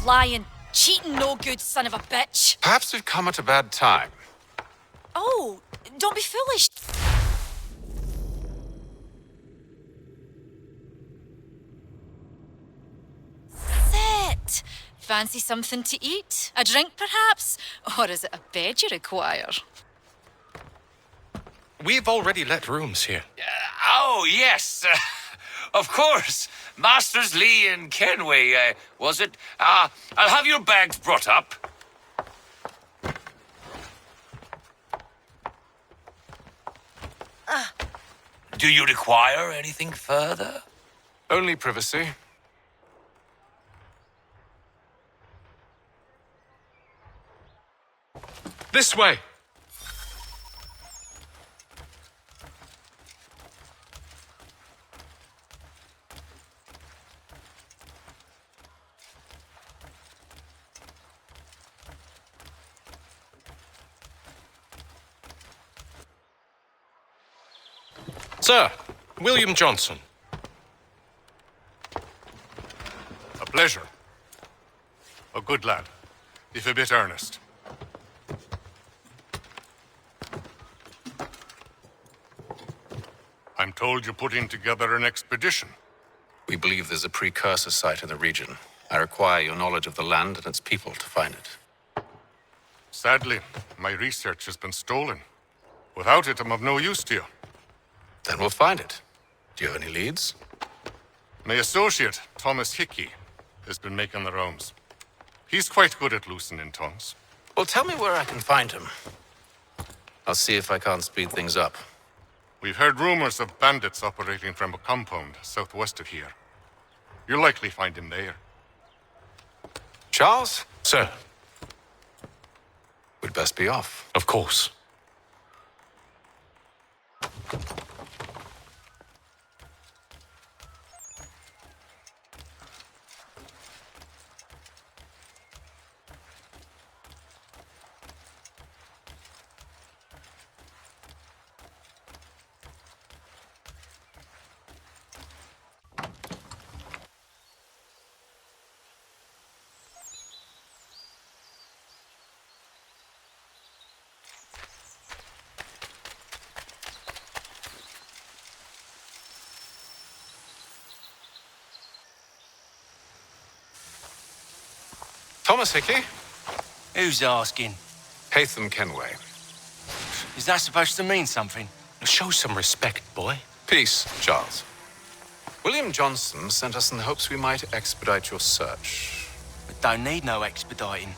lying, cheating, no good son of a bitch. Perhaps we've come at a bad time. Oh, don't be foolish. Sit. Fancy something to eat? A drink, perhaps? Or is it a bed you require? We've already let rooms here. Oh, yes. Of course. Masters Lee and Kenway, was it? I'll have your bags brought up. Do you require anything further? Only privacy. This way! Sir, William Johnson. A pleasure. A good lad, if a bit earnest. I'm told you're putting together an expedition. We believe there's a precursor site in the region. I require your knowledge of the land and its people to find it. Sadly, my research has been stolen. Without it, I'm of no use to you. Then we'll find it. Do you have any leads? My associate, Thomas Hickey, has been making the rounds. He's quite good at loosening tongues. Well, tell me where I can find him. I'll see if I can't speed things up. We've heard rumors of bandits operating from a compound southwest of here. You'll likely find him there. Charles? Sir, We'd best be off. of course. Thomas Hickey? Who's asking? Haytham Kenway. Is that supposed to mean something? Show some respect, boy. Peace, Charles. William Johnson sent us in the hopes we might expedite your search. But don't need no expediting.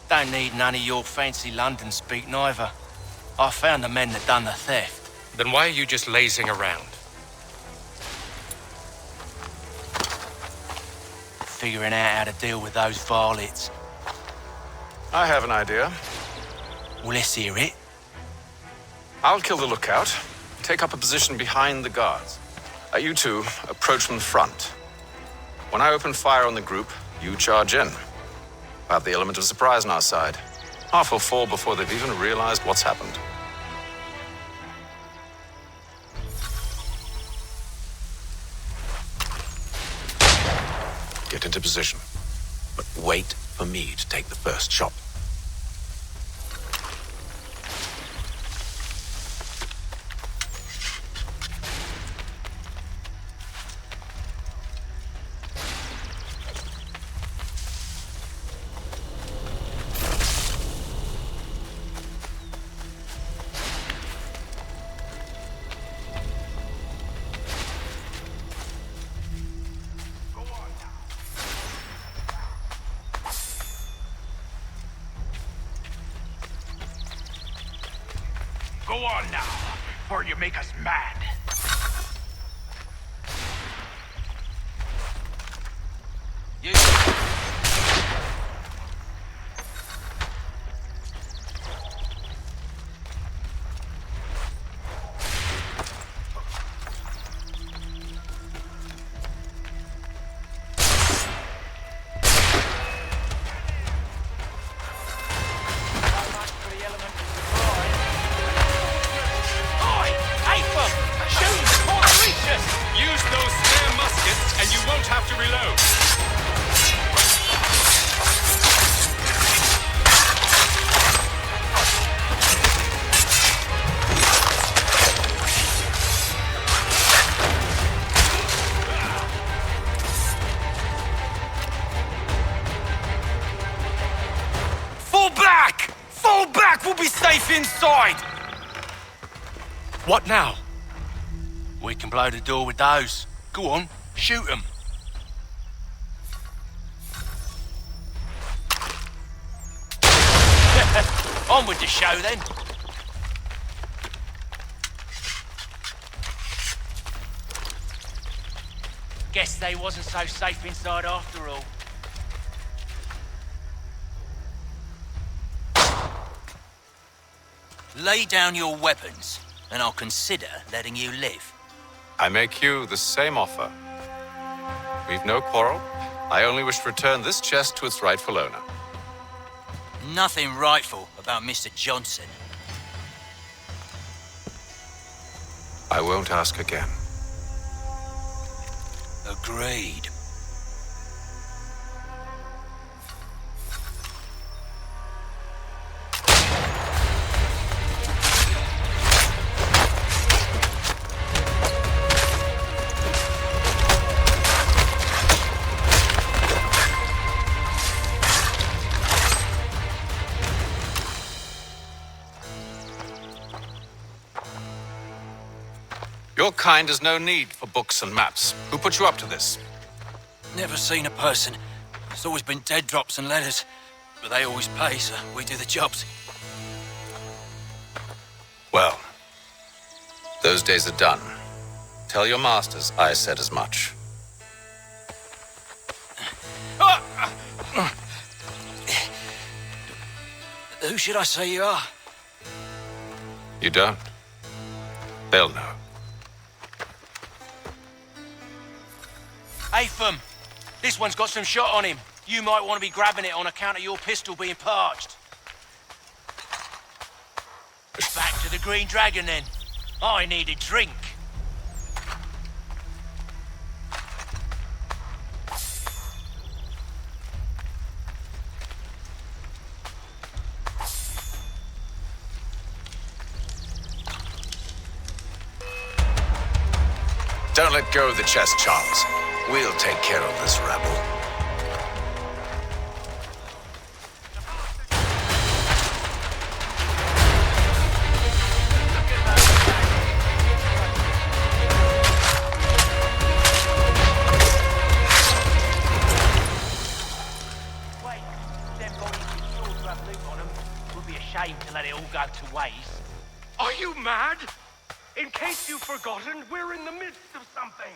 Don't need none of your fancy London speak neither. I found the men that done the theft. Then why are you just lazing around? Figuring out how to deal with those varlets. I have an idea. Well, let's hear it. I'll kill the lookout, take up a position behind the guards. You two approach from the front. When I open fire on the group, you charge in. We'll have the element of surprise on our side. Half will fall before they've even realized what's happened. Get into position, but wait for me to take the first shot. Go on now, or you make us mad. You... Use those spare muskets and you won't have to reload. be safe inside! What now? We can blow the door with those. Go on, shoot them. On with the show, then. Guess they wasn't so safe inside after all. Lay down your weapons, and I'll consider letting you live. I make you the same offer. We've no quarrel. I only wish to return this chest to its rightful owner. Nothing rightful about Mr. Johnson. I won't ask again. Agreed. Your kind has no need for books and maps. Who put you up to this? Never seen a person. It's always been dead drops and letters. But they always pay, so we do the jobs. Well, those days are done. Tell your masters I said as much. Who should I say you are? You don't? They'll know. Atham, this one's got some shot on him. You might want to be grabbing it on account of your pistol being parched. Back to the Green Dragon, then. I need a drink. Don't let go of the chest, Charles. We'll take care of this rabble. Wait, them bodies with swords who have loot on them would be ashamed to let it all go to waste. Are you mad? In case you've forgotten, we're in the midst of something.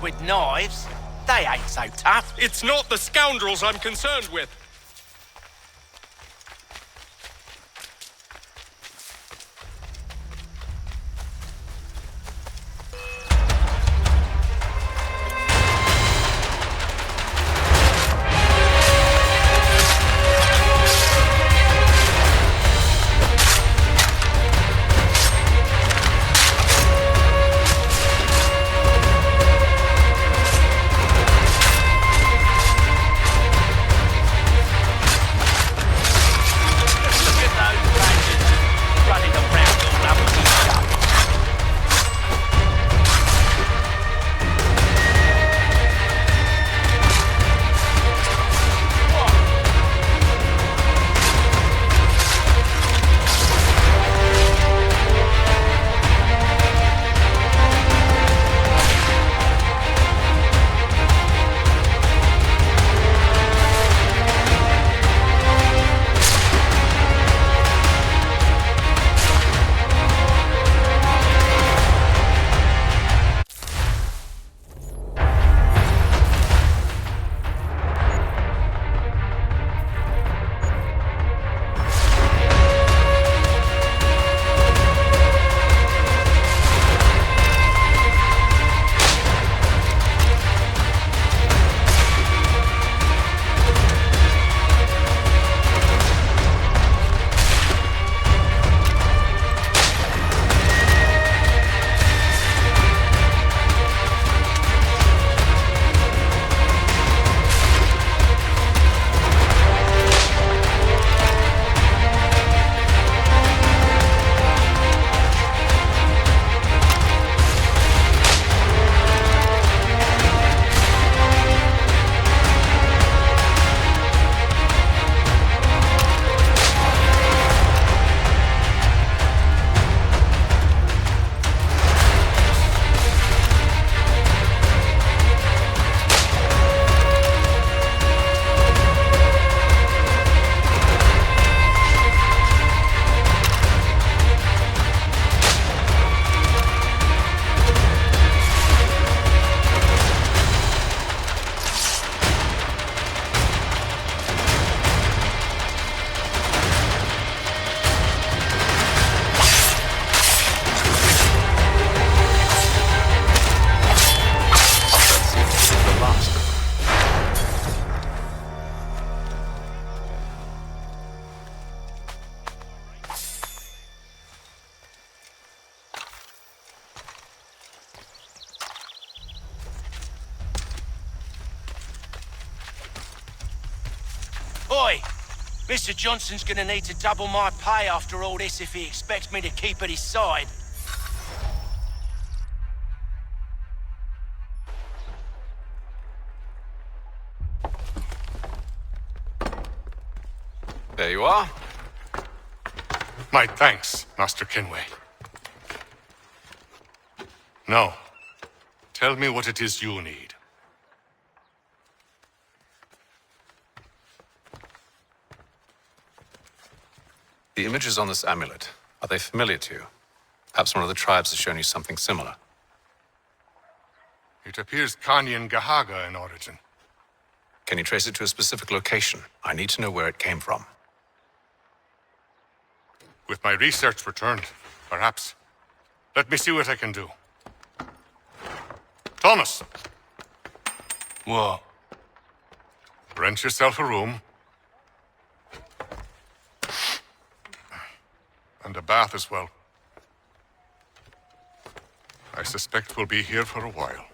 With knives, they ain't so tough. It's not the scoundrels I'm concerned with. Mr. Johnson's gonna need to double my pay after all this if he expects me to keep at his side. There you are. My thanks, Master Kenway. Now, tell me what it is you need. The images on this amulet, are they familiar to you? Perhaps one of the tribes has shown you something similar. It appears Kanyan Gahaga in origin. Can you trace it to a specific location? I need to know where it came from. With my research returned, perhaps. Let me see what I can do. Thomas! What? Rent yourself a room. And a bath as well. I suspect we'll be here for a while.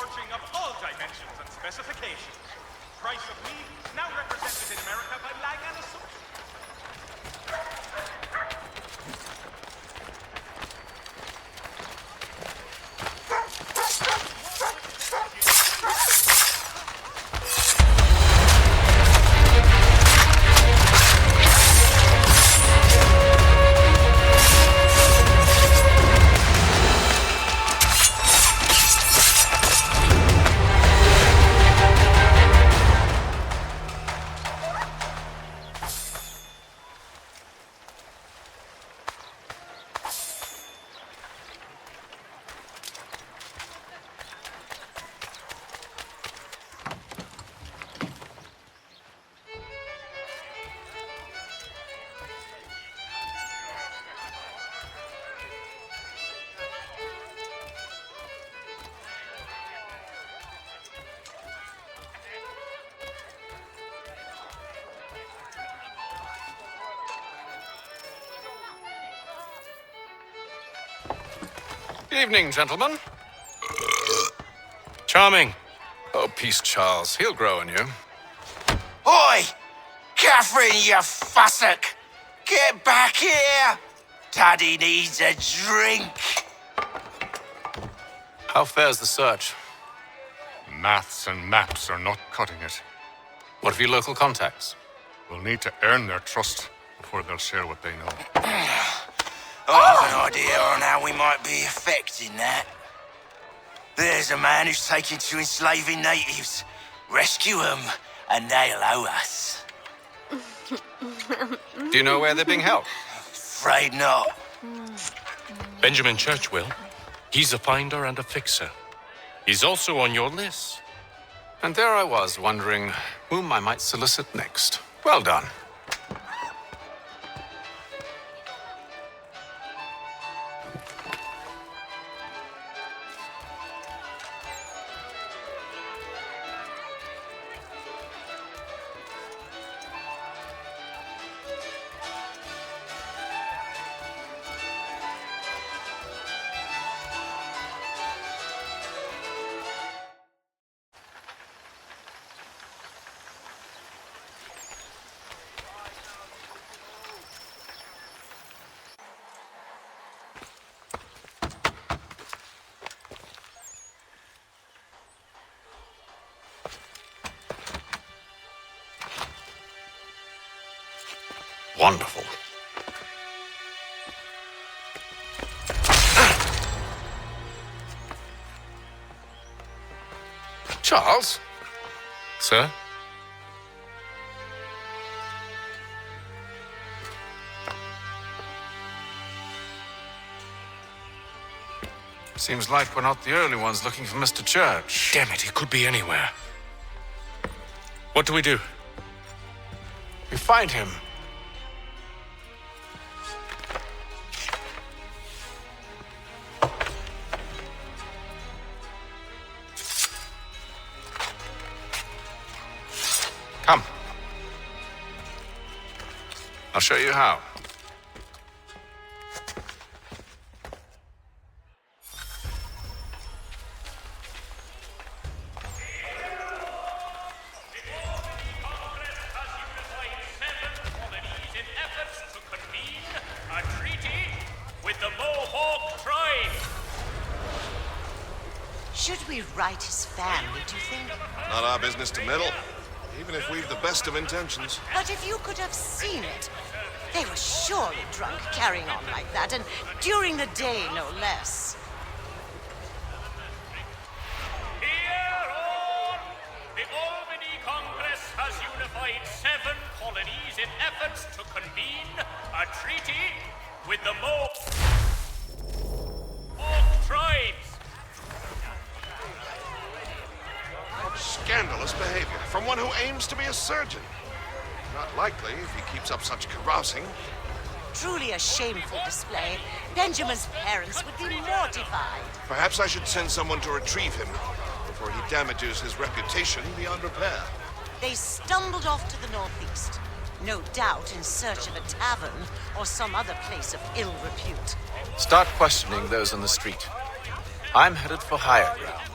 launching of all dimensions and specifications. Price of meat now represented in America by Lang & Associates. Evening, gentlemen. Charming. Oh, peace, Charles. He'll grow on you. Oi! Catherine, you fussock! Get back here! Daddy needs a drink! How fares the search? Maths and maps are not cutting it. What of your local contacts? We'll need to earn their trust before they'll share what they know. I have an idea on how we might be affecting that. There's a man who's taken to enslaving natives. Rescue them, and they'll owe us. Do you know where they're being held? Afraid not. Benjamin Churchwill. He's a finder and a fixer. He's also on your list. And there I was, wondering whom I might solicit next. Well done. Wonderful. Charles? Sir? Seems like we're not the only ones looking for Mr. Church. Damn it, he could be anywhere. What do we do? We find him. Come. I'll show you how. Should we write his family, do you think? Not our business to meddle, even if we've the best of intentions. But if you could have seen it, they were surely drunk carrying on like that, and during the day, no less. Hear all! The Albany Congress has unified 7 colonies in efforts to convene a treaty with the Mohawk tribes. Scandalous behavior from one who aims to be a surgeon. Not likely if he keeps up such carousing. Truly a shameful display. Benjamin's parents would be mortified. Perhaps I should send someone to retrieve him before he damages his reputation beyond repair. They stumbled off to the northeast, no doubt in search of a tavern or some other place of ill repute. Start questioning those on the street. I'm headed for higher ground.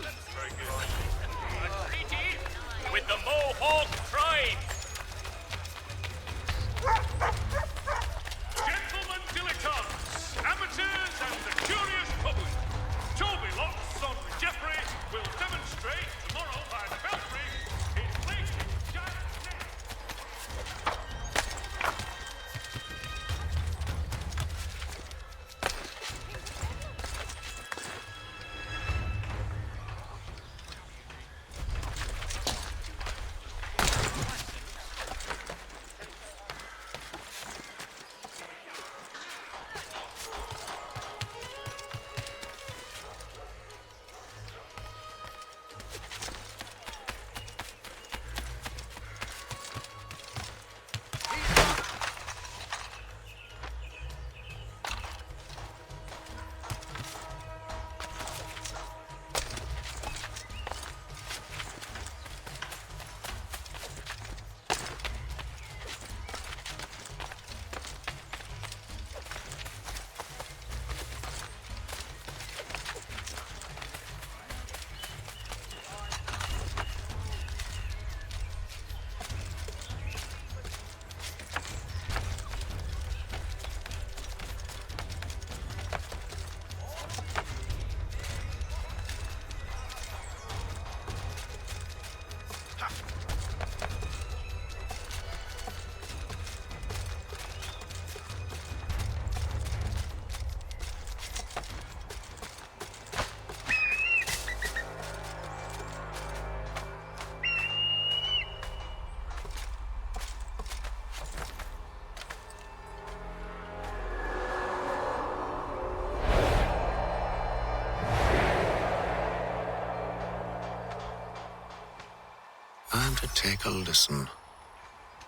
Time to take a listen.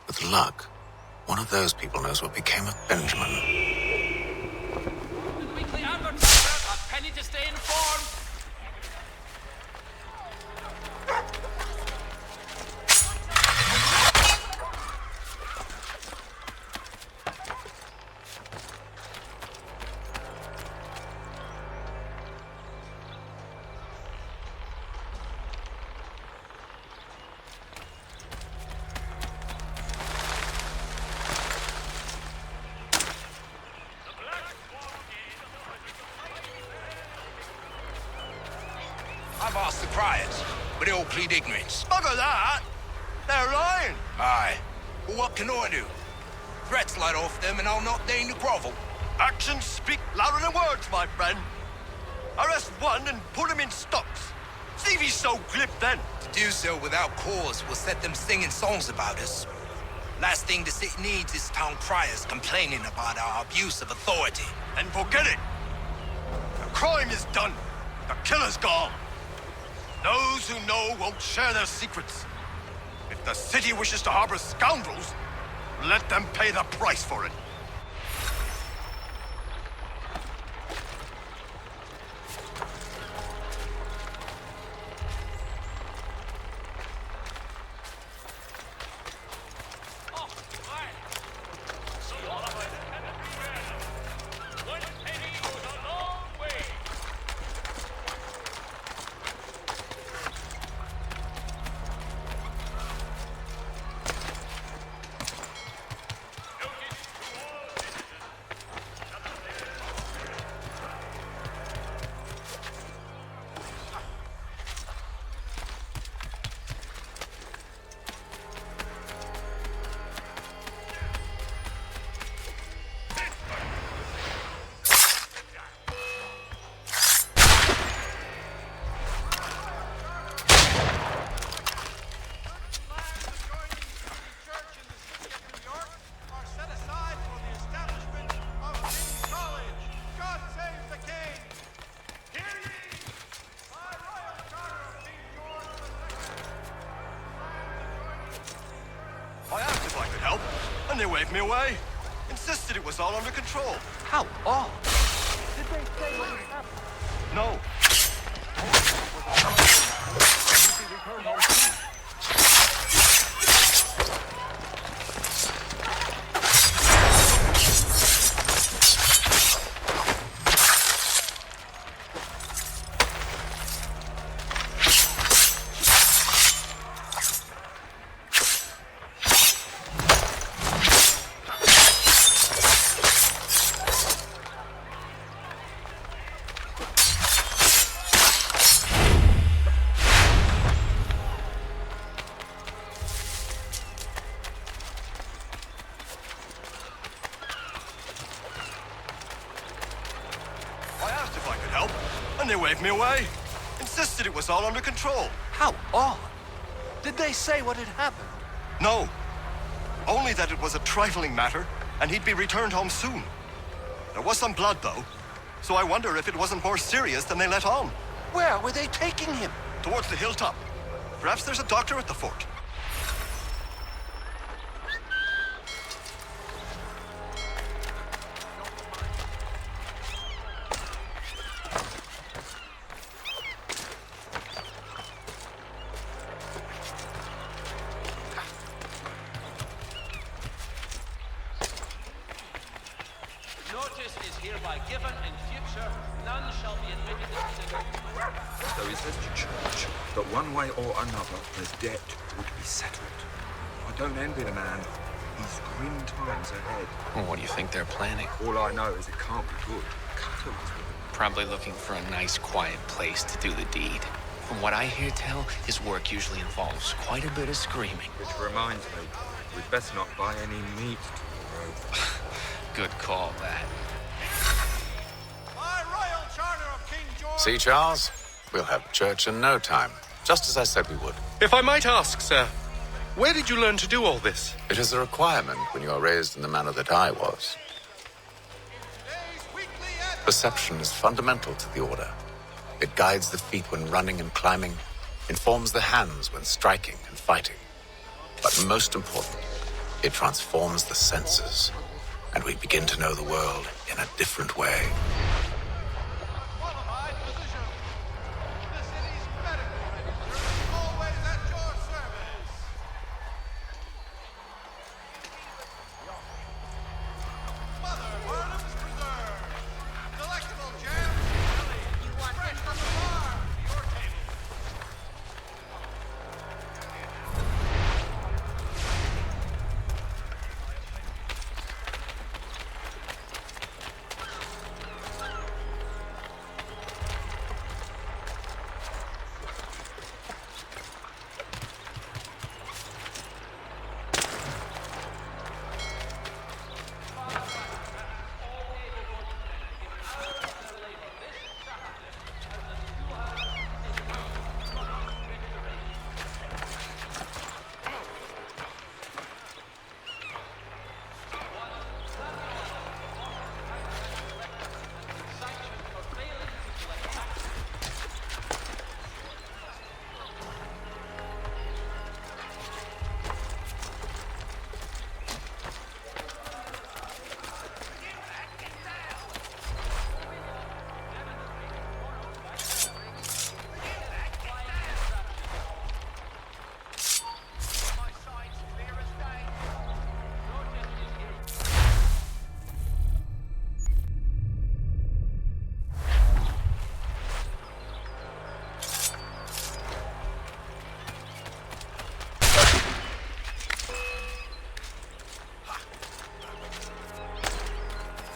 With luck, one of those people knows what became of Benjamin. Weekly advertiser, a penny to stay informed. I've asked the criers, but they all plead ignorance. Bugger that! They're lying! Aye. Well, what can I do? Threats light off them and I'll not deign to grovel. Actions speak louder than words, my friend. Arrest one and put him in stocks. See if he's so glib then. To do so without cause will set them singing songs about us. Last thing the city needs is town criers complaining about our abuse of authority. And forget it. The crime is done. The killer's gone. Those who know won't share their secrets. If the city wishes to harbor scoundrels, let them pay the price for it. One penny goes a long way. I asked if I could help, and they waved me away. Insisted it was all under control. How odd. Did they say what had happened? No. I asked if I could help, and they waved me away. Insisted it was all under control. How odd. Did they say what had happened? No. Only that it was a trifling matter, and he'd be returned home soon. There was some blood, though, so I wonder if it wasn't more serious than they let on. Where were they taking him? Towards the hilltop. Perhaps there's a doctor at the fort. Notice is hereby given. In future, none shall be admitted into the... So he says to church that one way or another his debt would be settled. I don't envy the man. He's grim times ahead. Well, what do you think they're planning? All I know is it can't be good. Customs. Probably looking for a nice, quiet place to do the deed. From what I hear tell, his work usually involves quite a bit of screaming. Which reminds me, we'd best not buy any meat tomorrow. Good call, that. By royal charter of King George... See, Charles? We'll have church in no time, just as I said we would. If I might ask, sir, where did you learn to do all this? It is a requirement when you are raised in the manner that I was. Perception is fundamental to the order. It guides the feet when running and climbing, informs the hands when striking and fighting. But most important, it transforms the senses, and we begin to know the world in a different way.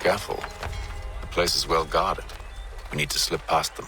Careful. The place is well guarded. We need to slip past them.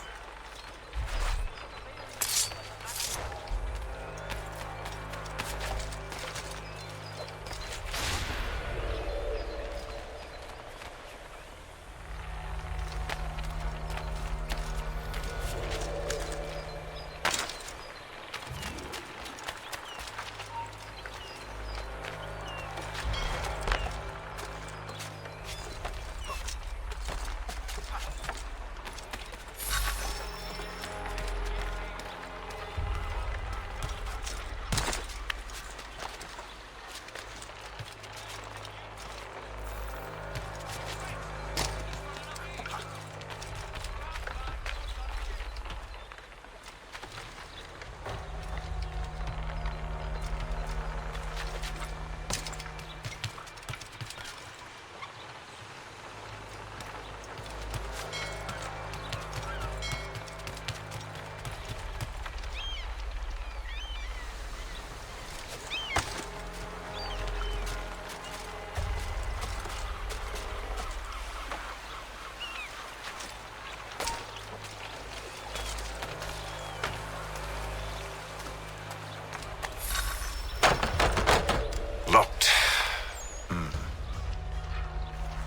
Locked.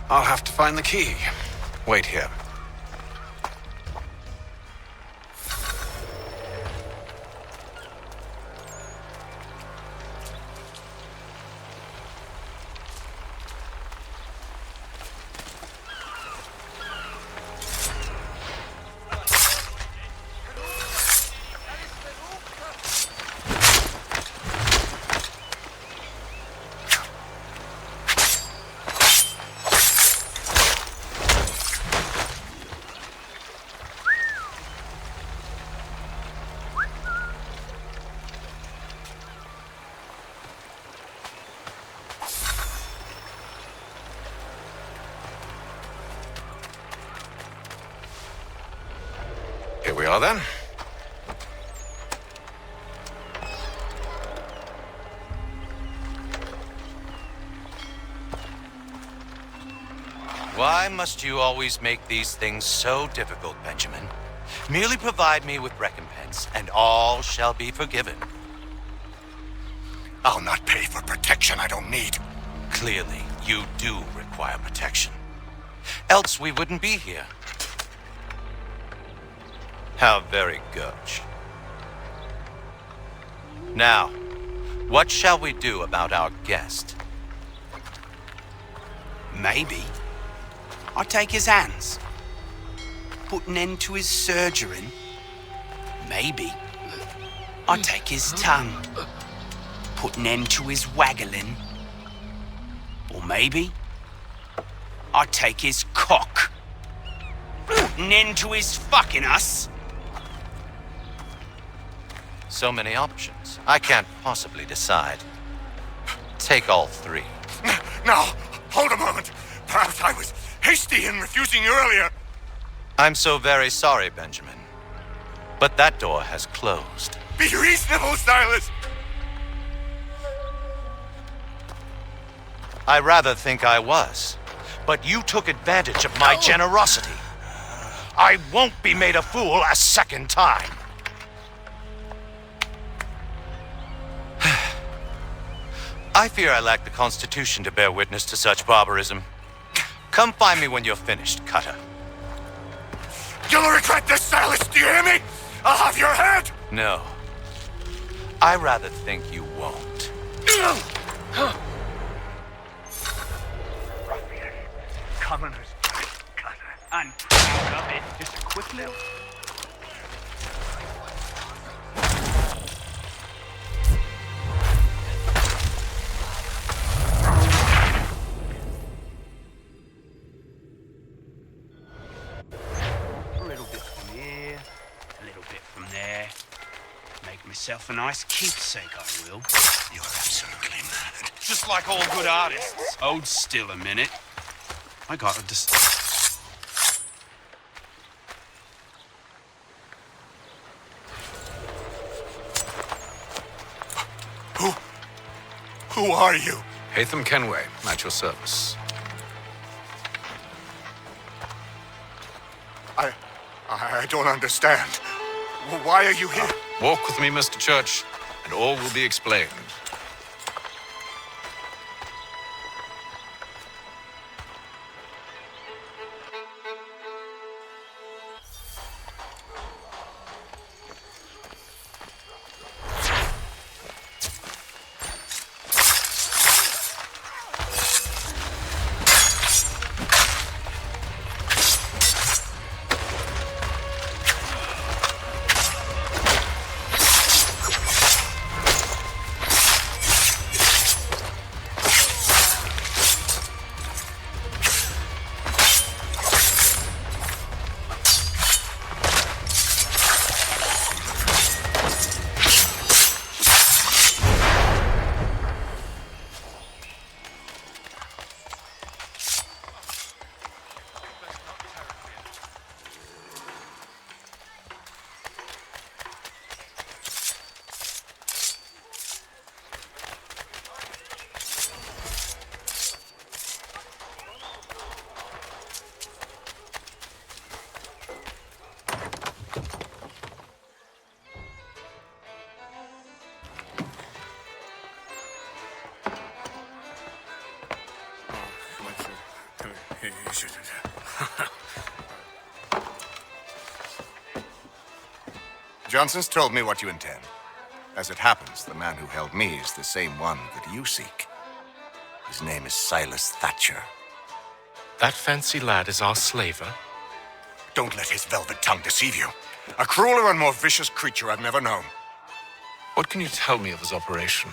I'll have to find the key. Wait here. Here we are, then. Why must you always make these things so difficult, Benjamin? Merely provide me with recompense, and all shall be forgiven. I'll not pay for protection I don't need. Clearly, you do require protection. Else we wouldn't be here. How very gauche. Now, what shall we do about our guest? Maybe I'll take his hands. Put an end to his surgering. Maybe. I take his tongue. Put an end to his waggling. Or maybe I take his cock. Put an end to his fucking us. So many options. I can't possibly decide. Take all three. Now, hold a moment. Perhaps I was hasty in refusing you earlier. I'm so very sorry, Benjamin. But that door has closed. Be reasonable, Silas. I rather think I was. But you took advantage of my generosity. I won't be made a fool a second time. I fear I lack the constitution to bear witness to such barbarism. Come find me when you're finished, Cutter. You'll regret this, Silas. Do you hear me? I'll have your head. No. I rather think you won't. Commoners, Cutter. I'm proud of it. Just a quick little... Myself a nice keepsake, I will. You're absolutely mad. Just like all good artists. Hold still a minute. I gotta just... Who are you? Hatham Kenway, at your service. I don't understand. Why are you here? Walk with me, Mr. Church, and all will be explained. Johnson's told me what you intend. As it happens, the man who held me is the same one that you seek. His name is Silas Thatcher. That fancy lad is our slaver? Don't let his velvet tongue deceive you. A crueler and more vicious creature I've never known. What can you tell me of his operation?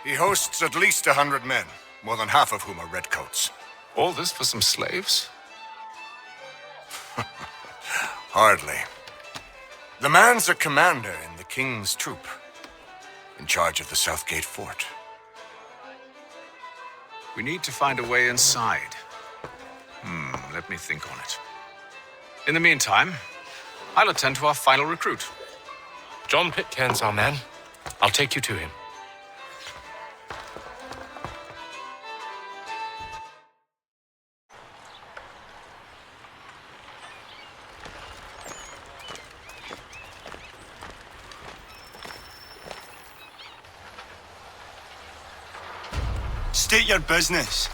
He hosts at least 100 men, more than half of whom are Redcoats. All this for some slaves? Hardly. The man's a commander in the King's troop, in charge of the Southgate Fort. We need to find a way inside. Let me think on it. In the meantime, I'll attend to our final recruit. John Pitcairn's our man. I'll take you to him. State your business.